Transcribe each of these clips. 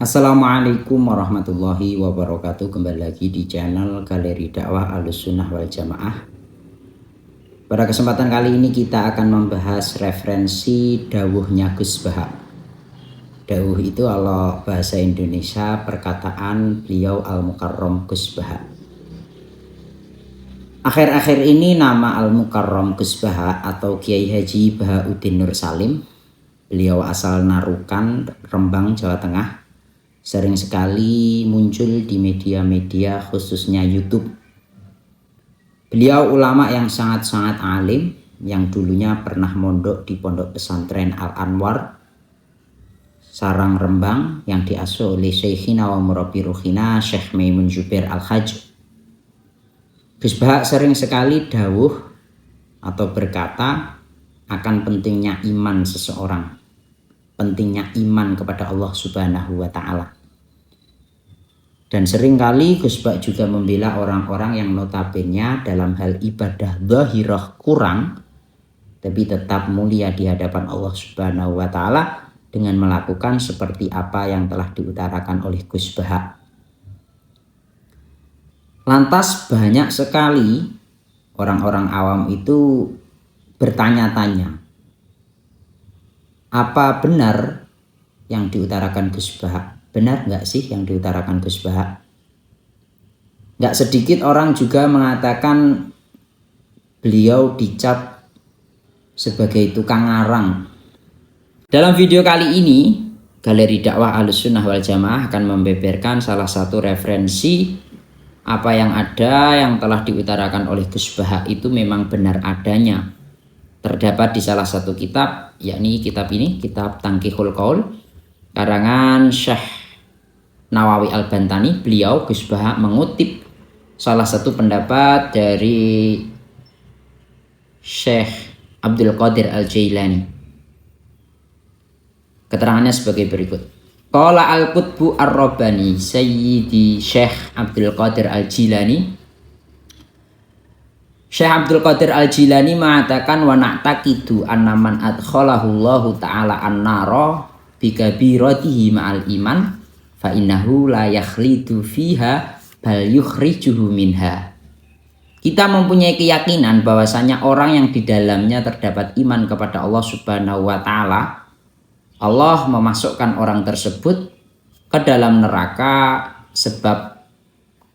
Assalamualaikum warahmatullahi wabarakatuh. Kembali lagi di channel Galeri Dakwah Ahlussunnah wal Jamaah. Pada kesempatan kali ini kita akan membahas referensi dawuhnya Gus Baha. Dawuh itu kalau bahasa Indonesia perkataan beliau Al-Mukarram Gus Baha. Akhir-akhir ini nama Al-Mukarram Gus Baha atau Kiai Haji Bahauddin Nur Salim, beliau asal Narukan, Rembang, Jawa Tengah, sering sekali muncul di media-media khususnya YouTube. Beliau ulama yang sangat-sangat alim yang dulunya pernah mondok di Pondok Pesantren Al-Anwar, Sarang, Rembang, yang diasuh oleh Syekhina wa Murabbi Ruhina Syekh Maimun Zubair Al-Hajj. Gus Baha sering sekali dawuh atau berkata akan pentingnya iman seseorang, pentingnya iman kepada Allah Subhanahu wa Ta'ala. Dan seringkali Gus Baha juga membela orang-orang yang notabene dalam hal ibadah zahirah kurang, tapi tetap mulia di hadapan Allah Subhanahu wa Ta'ala dengan melakukan seperti apa yang telah diutarakan oleh Gus Baha. Lantas banyak sekali orang-orang awam itu bertanya-tanya, apa benar yang diutarakan Gus Baha? Benar nggak sih yang diutarakan Gus Baha? Nggak sedikit orang juga mengatakan beliau dicap sebagai tukang ngarang. Dalam video kali ini, Galeri Dakwah Ahlussunnah wal Jamaah akan membeberkan salah satu referensi apa yang ada yang telah diutarakan oleh Gus Baha itu memang benar adanya. Terdapat di salah satu kitab, yakni kitab ini, kitab Tanqihul Qaul, karangan Syekh Nawawi Al-Bantani. Beliau Gus Baha mengutip salah satu pendapat dari Syekh Abdul Qadir Al-Jailani. Keterangannya sebagai berikut. Qala Al-Qutbu Ar-Rabbani Sayyidi Syekh Abdul Qadir Al-Jilani. Syekh Abdul Qadir Al-Jilani mengatakan wa na'taqidu anna man adkhalahu Allah Ta'ala an-nara bi kabiratihi ma'al iman fa innahu la yakhlidu fiha bal yukhrijuhu minha. Kita mempunyai keyakinan bahwasanya orang yang di dalamnya terdapat iman kepada Allah Subhanahu wa Ta'ala, Allah memasukkan orang tersebut ke dalam neraka sebab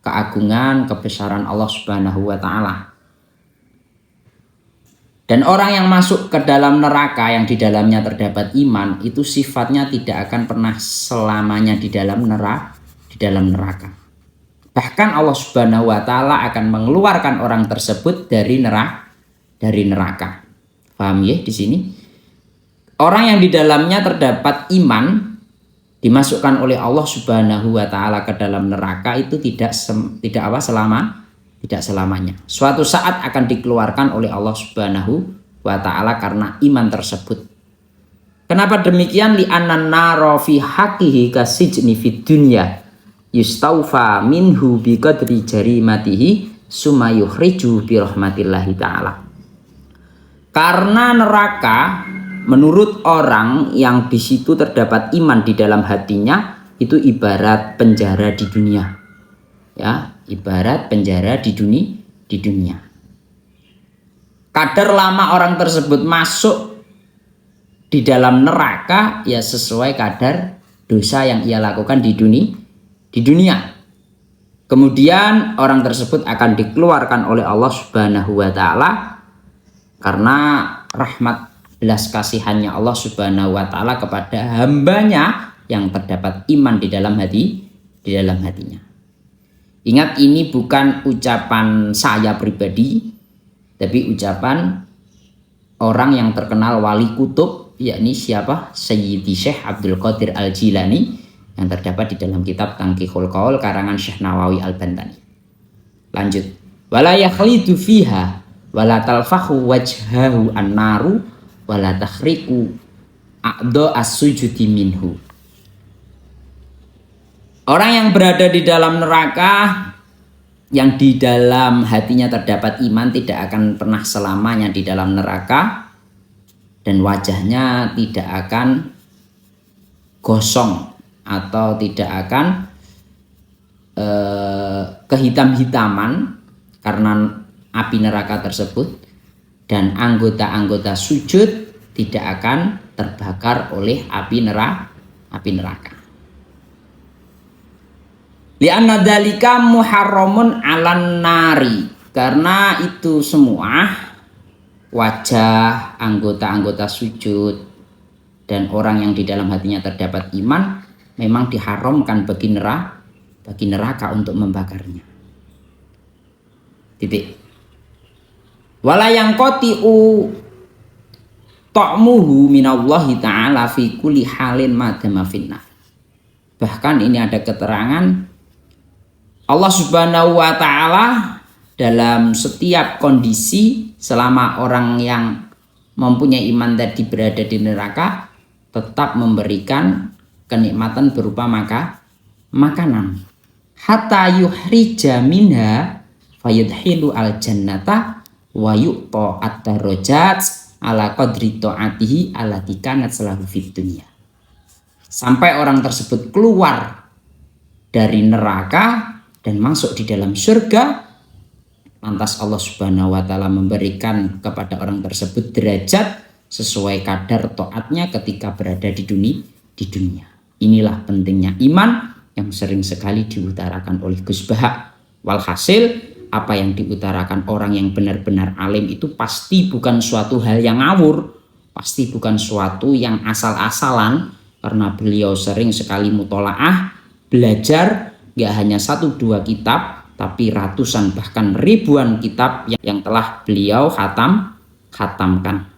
keagungan, kebesaran Allah Subhanahu wa Ta'ala. Dan orang yang masuk ke dalam neraka yang di dalamnya terdapat iman itu sifatnya tidak akan pernah selamanya di dalam neraka. Bahkan Allah Subhanahu wa Ta'ala akan mengeluarkan orang tersebut dari neraka. Paham ya di sini? Orang yang di dalamnya terdapat iman dimasukkan oleh Allah Subhanahu wa Ta'ala ke dalam neraka itu tidak selamanya. Suatu saat akan dikeluarkan oleh Allah Subhanahu wa Ta'ala karena iman tersebut. Kenapa demikian? Li'annan nara fi haqqihi kasijni fid dunya yustaufa minhu biqadri jarimatihi summa yukhriju bi rahmatillahi ta'ala. Karena neraka menurut orang yang di situ terdapat iman di dalam hatinya itu ibarat penjara di dunia. Ya, ibarat penjara di dunia. Kadar lama orang tersebut masuk di dalam neraka ya sesuai kadar dosa yang ia lakukan di dunia. Kemudian orang tersebut akan dikeluarkan oleh Allah Subhanahu wa Ta'ala karena rahmat belas kasihannya Allah Subhanahu wa Ta'ala kepada hambanya yang terdapat iman di dalam hatinya. Ingat, ini bukan ucapan saya pribadi, tapi ucapan orang yang terkenal wali kutub, yakni siapa? Sayyidi Syekh Abdul Qadir Al-Jilani, yang terdapat di dalam kitab Tanqihul Qaul karangan Syekh Nawawi Al-Bantani. Lanjut. Wala yakhlidu fiha wala talfahu wajhahu an-naru wala takhriku a'dha as-sujudi minhu. Orang yang berada di dalam neraka, yang di dalam hatinya terdapat iman, tidak akan pernah selamanya di dalam neraka, dan wajahnya tidak akan gosong atau tidak akan kehitam-hitaman karena api neraka tersebut, dan anggota-anggota sujud tidak akan terbakar oleh api neraka. Li'anna dzalika muharramun 'alan nari, karena itu semua wajah, anggota-anggota sujud dan orang yang di dalam hatinya terdapat iman memang diharamkan bagi neraka untuk membakarnya. Titik. Wala yang qati'u ta'muhu minallahi ta'ala fi kulli halin madama finnar. Bahkan ini ada keterangan Allah Subhanahu wa taala dalam setiap kondisi selama orang yang mempunyai iman tadi berada di neraka tetap memberikan kenikmatan berupa makanan. Hatta yuhrija minha fayudhilu al jannata wa yu'ta at-darajat ala qadri ta'atihi allati kanat salahu fid dunya. Sampai orang tersebut keluar dari neraka dan masuk di dalam surga, lantas Allah Subhanahu wa taala memberikan kepada orang tersebut derajat sesuai kadar taatnya ketika berada di dunia. Inilah pentingnya iman yang sering sekali diutarakan oleh Gus Baha. Walhasil, apa yang diutarakan orang yang benar-benar alim itu pasti bukan suatu hal yang ngawur, pasti bukan suatu yang asal-asalan, karena beliau sering sekali mutolaah, belajar, gak hanya 1-2 kitab, tapi ratusan bahkan ribuan kitab yang telah beliau khatamkan.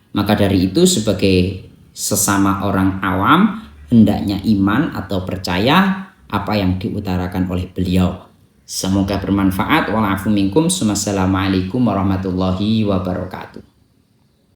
Maka dari itu sebagai sesama orang awam hendaknya iman atau percaya apa yang diutarakan oleh beliau. Semoga bermanfaat. Wa'afu minkum. Wassalamualaikum warahmatullahi wabarakatuh.